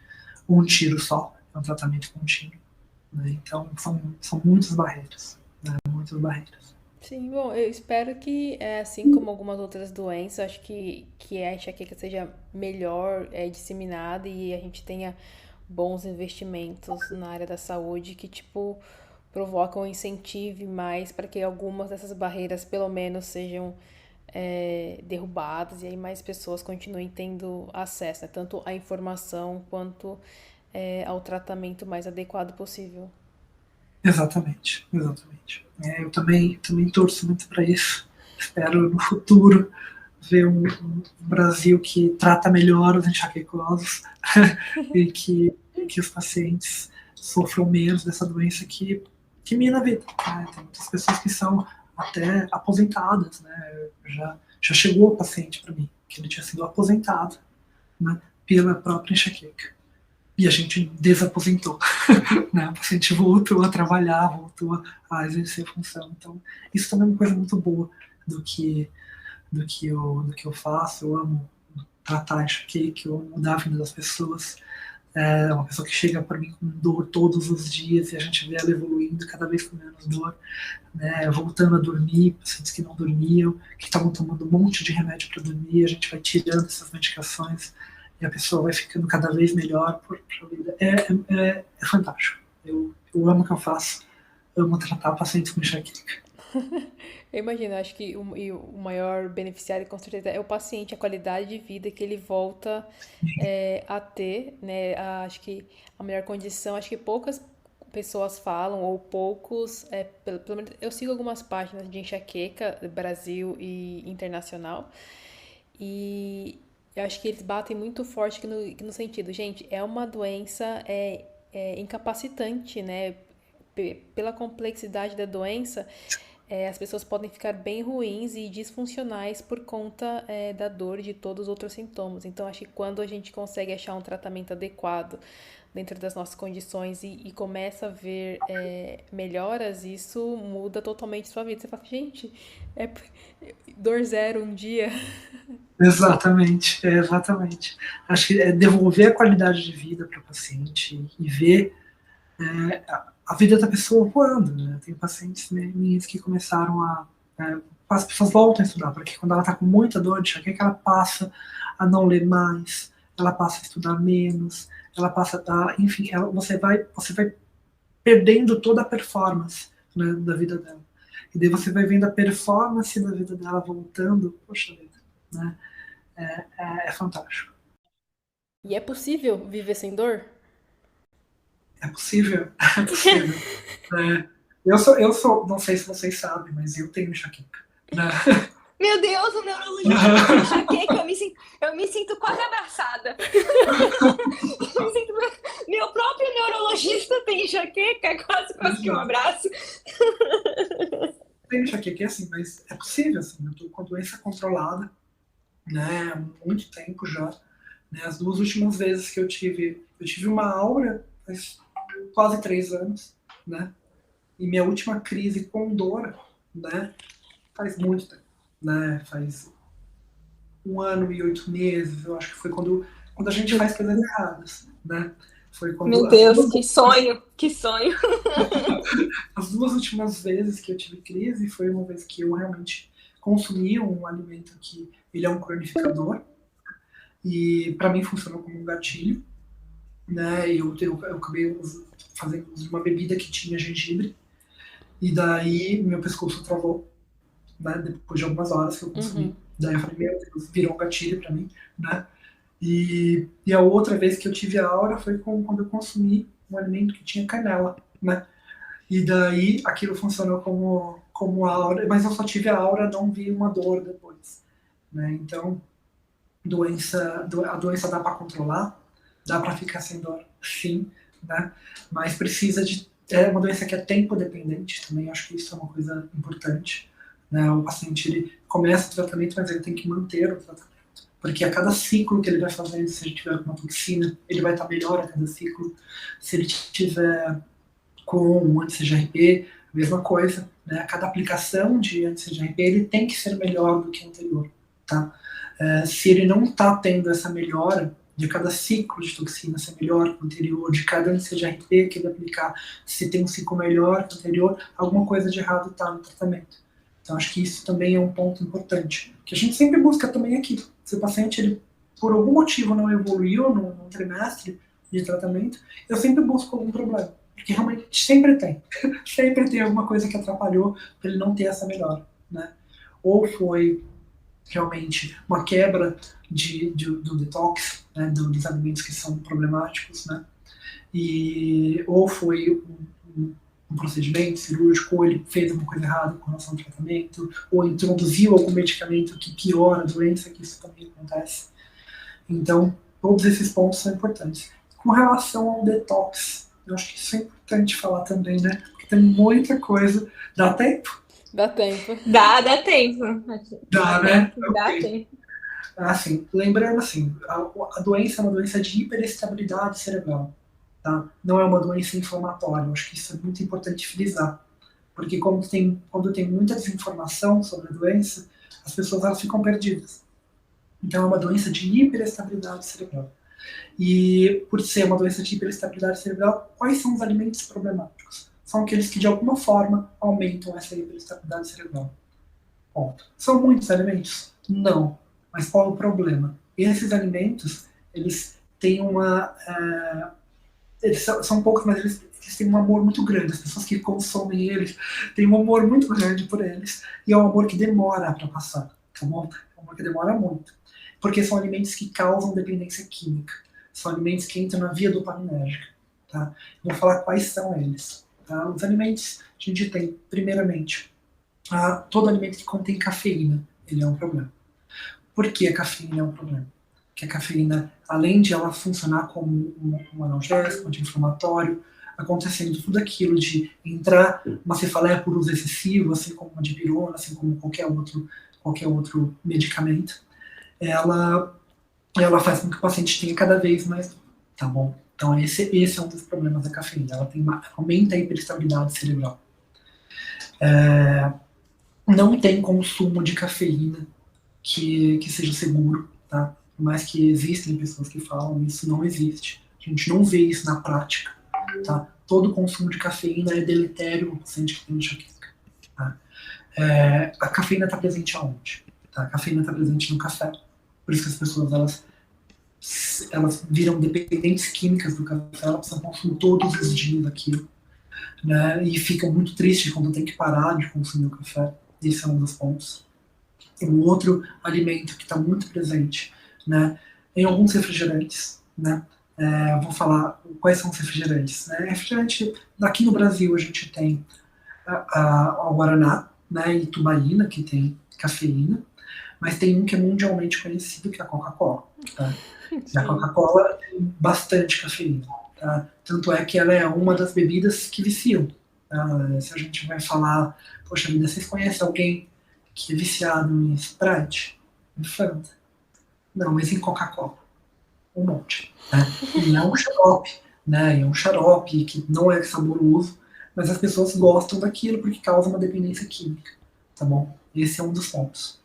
um tiro só, é um tratamento contínuo. Né? Então, são muitas barreiras, né? Muitas barreiras. Sim, bom, eu espero que, assim como algumas outras doenças, acho que a enxaqueca seja melhor disseminada e a gente tenha bons investimentos na área da saúde que, tipo, provocam um incentivo mais para que algumas dessas barreiras, pelo menos, sejam derrubadas e aí mais pessoas continuem tendo acesso, né, tanto à informação quanto ao tratamento mais adequado possível. Exatamente, exatamente. Eu também torço muito para isso. Espero no futuro ver um Brasil que trata melhor os enxaquecosos e que os pacientes sofram menos dessa doença que mina a vida. Né? Tem muitas pessoas que são até aposentadas. Né? Já chegou o paciente para mim que ele tinha sido aposentado, né, pela própria enxaqueca. E a gente desaposentou. Né? O paciente voltou a trabalhar, voltou a exercer a função. Então, isso também é uma coisa muito boa do que eu faço. Eu amo tratar enxaqueca, eu amo mudar a vida das pessoas. É uma pessoa que chega para mim com dor todos os dias e a gente vê ela evoluindo cada vez com menos dor, né? Voltando a dormir, pacientes que não dormiam, que estavam tomando um monte de remédio para dormir, a gente vai tirando essas medicações e a pessoa vai ficando cada vez melhor por vida. É fantástico. Eu amo o que eu faço, eu amo tratar pacientes com enxaqueca. Eu imagino, acho que o maior beneficiário com certeza é o paciente, a qualidade de vida que ele volta a ter, né? Acho que a melhor condição, acho que poucas pessoas falam, ou poucos, pelo menos eu sigo algumas páginas de enxaqueca, Brasil e internacional, e eu acho que eles batem muito forte no sentido, gente, é uma doença incapacitante, né? Pela complexidade da doença, as pessoas podem ficar bem ruins e disfuncionais por conta da dor e de todos os outros sintomas. Então, acho que quando a gente consegue achar um tratamento adequado dentro das nossas condições e começa a ver melhoras, isso muda totalmente sua vida. Você fala, gente, é dor zero um dia. Exatamente, exatamente. Acho que é devolver a qualidade de vida para o paciente e ver a vida da pessoa voando. Né? Tem pacientes minhas que começaram as pessoas voltam a estudar, porque quando ela está com muita dor de enxaqueca, ela passa a não ler mais, ela passa a estudar menos, ela passa a, enfim, você vai perdendo toda a performance, né, da vida dela. E daí você vai vendo a performance da vida dela voltando, poxa vida, né? É fantástico. E é possível viver sem dor? É possível, é possível. Né? Eu sou, não sei se vocês sabem, mas eu tenho enxaqueca. Né? Meu Deus, o neurologista tem enxaqueca, eu me sinto quase abraçada. Meu próprio neurologista tem enxaqueca, quase que um abraço. Tenho enxaqueca, é assim, mas é possível, assim, eu tô com a doença controlada, né, há muito tempo já. Né, as 2 últimas vezes que eu tive uma aura faz quase 3 anos, né, e minha última crise com dor, né, faz muito tempo, né, faz 1 ano e 8 meses, eu acho que foi quando a gente faz coisas erradas, né, foi quando Meu Deus, que sonho, que sonho. As 2 últimas vezes que eu tive crise foi uma vez que eu realmente consumi um alimento que ele é um cronificador e para mim funcionou como um gatilho, né? Eu acabei fazendo uso de uma bebida que tinha gengibre e daí meu pescoço travou, né? Depois de algumas horas que eu consumi. Daí eu falei, meu Deus, virou um gatilho para mim, né? E a outra vez que eu tive a aura foi quando eu consumi um alimento que tinha canela, né? E daí aquilo funcionou como aura, mas eu só tive a aura, não vi uma dor depois. Né? Então, a doença dá para controlar, dá para ficar sem dor, sim, né? Mas precisa de. É uma doença que é tempo dependente também, acho que isso é uma coisa importante. Né? O paciente ele começa o tratamento, mas ele tem que manter o tratamento. Porque a cada ciclo que ele vai fazendo, se ele tiver alguma toxina, ele vai estar melhor a cada ciclo. Se ele tiver com um anti-CGRP, mesma coisa, né? Cada aplicação de anti-CGRP ele tem que ser melhor do que a anterior, tá? Se ele não está tendo essa melhora de cada ciclo de toxina ser melhor que o anterior, de cada anti-CGRP que ele aplicar, se tem um ciclo melhor que o anterior, alguma coisa de errado está no tratamento. Então acho que isso também é um ponto importante, que a gente sempre busca também aqui. Se o paciente ele por algum motivo não evoluiu no trimestre de tratamento, eu sempre busco algum problema. Porque realmente sempre tem. Sempre tem alguma coisa que atrapalhou para ele não ter essa melhora. Né? Ou foi realmente uma quebra do detox, né, dos alimentos que são problemáticos, né? Ou foi um procedimento cirúrgico, ou ele fez alguma coisa errada com relação ao tratamento, ou introduziu algum medicamento que piora a doença, que isso também acontece. Então, todos esses pontos são importantes. Com relação ao detox, eu acho que isso é importante falar também, né? Porque tem muita coisa. Dá tempo? Dá tempo. Dá tempo. Dá, né? Dá Ok. tempo. Assim, lembrando assim, a doença é uma doença de hiperestabilidade cerebral. Tá? Não é uma doença inflamatória. Eu acho que isso é muito importante frisar. Porque quando tem muita desinformação sobre a doença, as pessoas elas ficam perdidas. Então é uma doença de hiperestabilidade cerebral. E por ser uma doença de hiperestabilidade cerebral, quais são os alimentos problemáticos? São aqueles que de alguma forma aumentam essa hiperestabilidade cerebral. Ponto. São muitos alimentos? Não. Mas qual é o problema? Esses alimentos, eles têm eles são poucos, mas eles têm um amor muito grande. As pessoas que consomem eles têm um amor muito grande por eles. E é um amor que demora para passar. Tá bom? É um amor que demora muito. Porque são alimentos que causam dependência química. São alimentos que entram na via dopaminérgica. Tá? Vou falar quais são eles. Tá? Os alimentos, a gente tem, primeiramente, todo alimento que contém cafeína, ele é um problema. Por que a cafeína é um problema? Porque a cafeína, além de ela funcionar como um analgésico, um anti-inflamatório, acontecendo tudo aquilo de entrar uma cefaleia por uso excessivo, assim como uma dipirona, assim como qualquer outro medicamento, ela faz com que o paciente tenha cada vez mais dor, tá bom? Então esse é um dos problemas da cafeína, ela aumenta a hiperestabilidade cerebral. Não tem consumo de cafeína que seja seguro, tá? Por mais que existem pessoas que falam, isso não existe. A gente não vê isso na prática, tá? Todo consumo de cafeína é deletério no paciente que tem enxaqueca. Tá? A cafeína está presente aonde? Tá? A cafeína está presente no café. Por isso que as pessoas elas viram dependentes químicas do café, elas precisam consumir todos os dias daquilo, né? E ficam muito tristes quando tem que parar de consumir o café. Esse é um dos pontos. Um outro alimento que está muito presente, né, em alguns refrigerantes, né? Eu vou falar quais são os refrigerantes, né? Refrigerante, daqui no Brasil a gente tem o Guaraná, né, e Tubaína, que tem cafeína, mas tem um que é mundialmente conhecido, que é a Coca-Cola. Tá? E a Sim. Coca-Cola tem bastante cafeína. Tá? Tanto é que ela é uma das bebidas que viciam. Tá? Se a gente vai falar, poxa vida, vocês conhecem alguém que é viciado em Sprite? Em Fanta? Não, mas em Coca-Cola. Um monte. Né? E é um xarope, né? É um xarope que não é saboroso, mas as pessoas gostam daquilo porque causa uma dependência química. Tá bom? Esse é um dos pontos.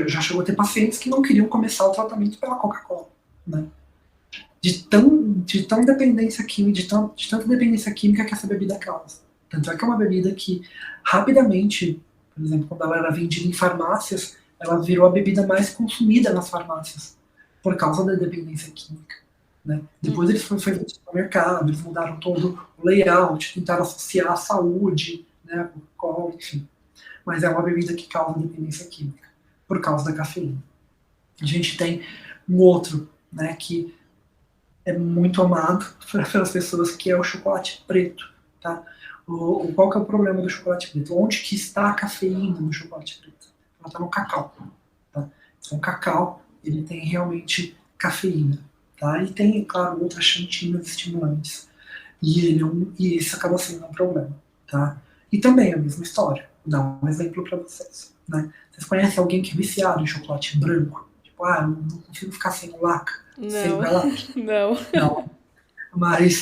Já chegou a ter pacientes que não queriam começar o tratamento pela Coca-Cola, né? De tão dependência química, de tanta dependência química que essa bebida causa. Tanto é que é uma bebida que rapidamente, por exemplo, quando ela era vendida em farmácias, ela virou a bebida mais consumida nas farmácias por causa da dependência química. Né? Depois eles foram vendidos no mercado, eles mudaram todo o layout, tentaram associar a saúde, né, a Coca-Cola, enfim. Mas é uma bebida que causa dependência química por causa da cafeína. A gente tem um outro, né, que é muito amado pelas pessoas, que é o chocolate preto. Tá? Qual que é o problema do chocolate preto? Onde que está a cafeína no chocolate preto? Ela está no cacau. Tá? Então, o cacau ele tem realmente cafeína. Tá? E tem, claro, outras xantinas estimulantes. E esse acaba sendo um problema. Tá? E também a mesma história. Vou dar um exemplo para vocês. Né? Vocês conhecem alguém que é viciado em chocolate branco? Tipo, eu não consigo ficar sem laca, sem Não, galac. não. Não. Mas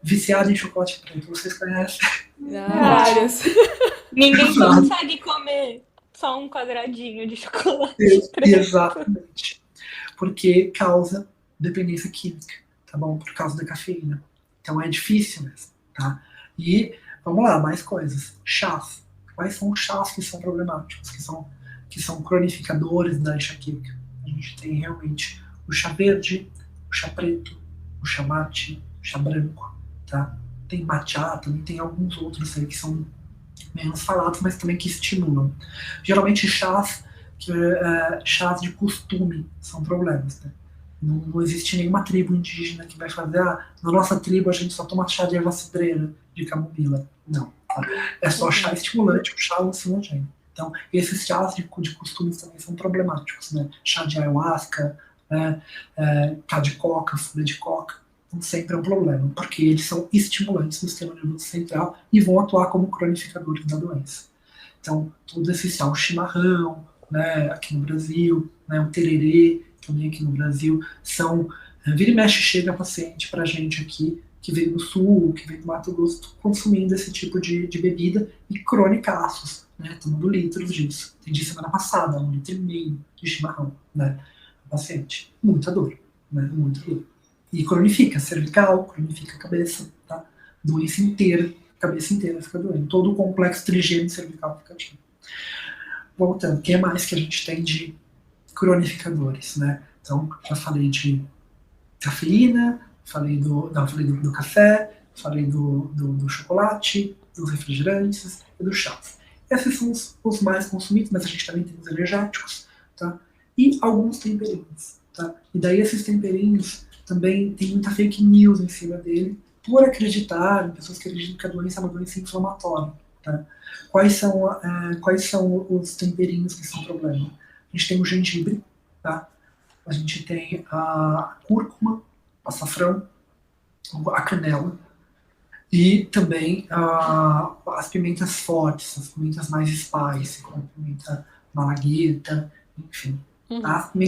viciado em chocolate preto, vocês conhecem? Um Ah, monte. Ah, vários. ninguém Exato. consegue comer só um quadradinho de chocolate preto. Exatamente. Porque causa dependência química, tá bom? Por causa da cafeína. Então é difícil mesmo, tá? E vamos lá, mais coisas. Chás. Quais são os chás que são problemáticos, que são cronificadores da enxaqueca? A gente tem realmente o chá verde, o chá preto, o chá mate, o chá branco, tá? Tem matcha, também tem alguns outros aí que são menos falados, mas também que estimulam. Geralmente chás de costume são problemas, né? Não existe nenhuma tribo indígena que vai fazer, na nossa tribo a gente só toma chá de erva cidreira, de camomila. Não. Tá? É só chá Uhum. estimulante, um chá alucinogênio. Então, esses chás de costumes também são problemáticos, né? Chá de ayahuasca, né? Chá de coca, folha de coca, então sempre é um problema, porque eles são estimulantes do sistema nervoso central e vão atuar como cronificadores da doença. Então, todo esse chá, o chimarrão, né, aqui no Brasil, né, o tererê, também aqui no Brasil, são. Vira e mexe chega paciente para a gente aqui, que veio do sul, que veio do Mato Grosso, consumindo esse tipo de bebida e cronicaços, né, tomando litros disso. Entendi semana passada, 1,5 litro de chimarrão, né, paciente. Muita dor, né, muita dor. E cronifica cervical, cronifica a cabeça, tá? Doença inteira, a cabeça inteira fica doendo. Todo o complexo trigêmeo cervical fica ativo. Voltando, o que mais que a gente tem de cronificadores, né? Então, já falei de cafeína, falei do café, falei do chocolate, dos refrigerantes e dos chás. Esses são os mais consumidos, mas a gente também tem os energéticos, tá? E alguns temperinhos, tá? E daí esses temperinhos também tem muita fake news em cima dele, por acreditar, pessoas que acreditam que a doença é uma doença inflamatória, tá? Quais são os temperinhos que são problema? A gente tem o gengibre, tá? A gente tem a cúrcuma, açafrão, a canela e também as pimentas fortes, as pimentas mais spice, como a pimenta malagueta, enfim. Tá? Uhum.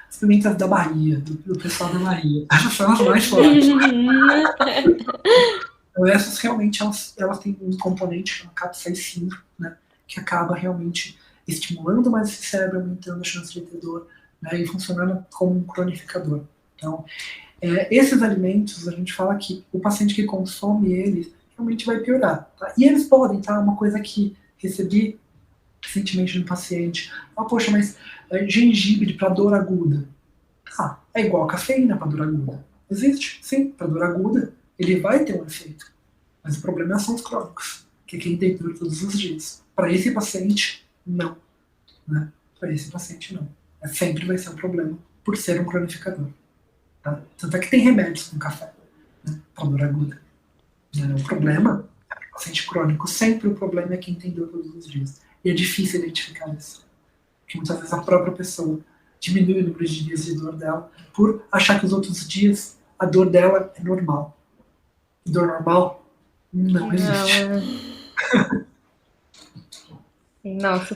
As pimentas da Bahia, do pessoal da Bahia. Essas são as mais fortes. Então, essas realmente elas têm um componente que é uma capsaicina, né, que acaba realmente estimulando mais esse cérebro, aumentando a chance de ter dor, né, e funcionando como um cronificador. Então, esses alimentos, a gente fala que o paciente que consome eles realmente vai piorar. Tá? E eles podem, tá? Uma coisa que recebi recentemente de um paciente. Poxa, mas gengibre para dor aguda. É igual a cafeína para dor aguda. Existe, sim, para dor aguda. Ele vai ter um efeito. Mas o problema são os crônicos, que é quem tem dor todos os dias. Para esse paciente, não. Né? Para esse paciente, não. Sempre vai ser um problema por ser um cronificador. Tá? Tanto é que tem remédios com café, né, para dor aguda. O problema é para o paciente crônico. Sempre o problema é quem tem dor todos os dias. E é difícil identificar isso. Porque muitas vezes a própria pessoa diminui o número de dias de dor dela por achar que os outros dias a dor dela é normal. E dor normal não existe. Nossa,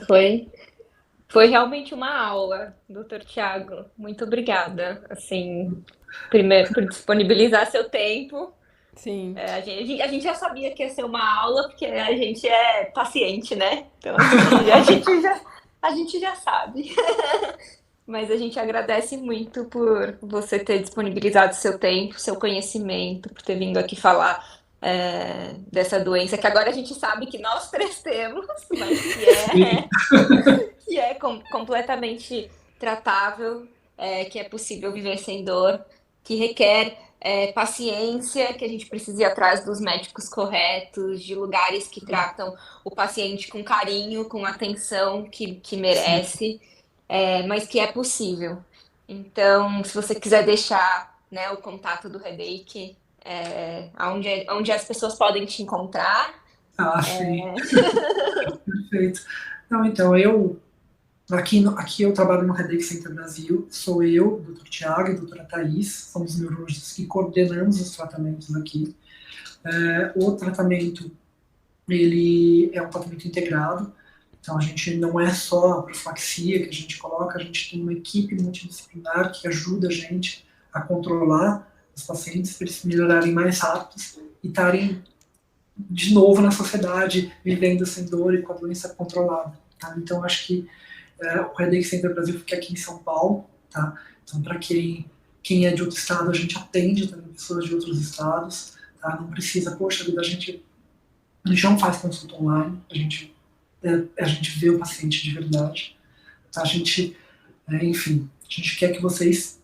foi realmente uma aula, doutor Tiago. Muito obrigada, assim, primeiro por disponibilizar seu tempo. Sim. A gente já sabia que ia ser uma aula, porque a gente é paciente, né? Então a gente já sabe. Mas a gente agradece muito por você ter disponibilizado seu tempo, seu conhecimento, por ter vindo aqui falar dessa doença que agora a gente sabe que nós três temos, mas Sim, que é completamente tratável, que é possível viver sem dor, que requer paciência, que a gente precisa ir atrás dos médicos corretos, de lugares que tratam o paciente com carinho, com atenção que sim. merece, mas que é possível. Então, se você quiser deixar, né, o contato do Rebeik, onde as pessoas podem te encontrar. Ah, sim, perfeito. Não, então, aqui eu trabalho no Headache Center Brasil, sou eu, o Dr. Tiago e a doutora Thais, somos neurologistas que coordenamos os tratamentos aqui. O tratamento, ele é um tratamento integrado, então a gente não é só a profilaxia que a gente coloca, a gente tem uma equipe multidisciplinar que ajuda a gente a controlar os pacientes para eles melhorarem mais rápidos e estarem de novo na sociedade, vivendo sem dor e com a doença controlada. Tá? Então acho que o Headache Center Brasil fica aqui em São Paulo, tá? Então para quem é de outro estado, a gente atende também pessoas de outros estados, tá? Não precisa, poxa vida, a gente não faz consulta online, a gente vê o paciente de verdade. Tá? Enfim, a gente quer que vocês.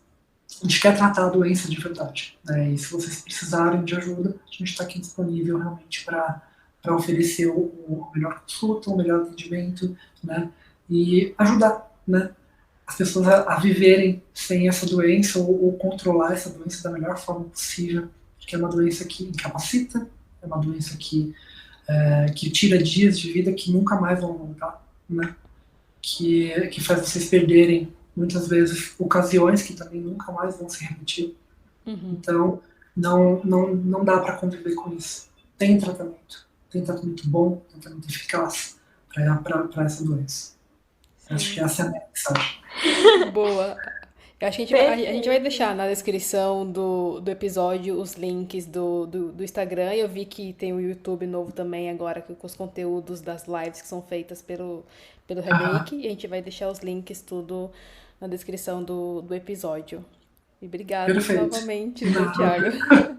A gente quer tratar a doença de verdade. Né? E se vocês precisarem de ajuda, a gente está aqui disponível realmente para oferecer o melhor consulta, o melhor atendimento, né? E ajudar, né, as pessoas a viverem sem essa doença ou controlar essa doença da melhor forma possível, porque é uma doença que incapacita, é uma doença que tira dias de vida que nunca mais vão voltar, né? Que faz vocês perderem, muitas vezes, ocasiões que também nunca mais vão se repetir. Então, não dá para conviver com isso. Tem tratamento bom, tem tratamento eficaz para essa doença. Acho que essa é a minha mensagem. Boa. Eu acho que a gente vai Perfeito. deixar na descrição do episódio os links do Instagram. Eu vi que tem o YouTube novo também agora, com os conteúdos das lives que são feitas pelo Ah, Headache. E a gente vai deixar os links tudo na descrição do episódio. E obrigada perfeito. novamente, De doutor nada. Tiago.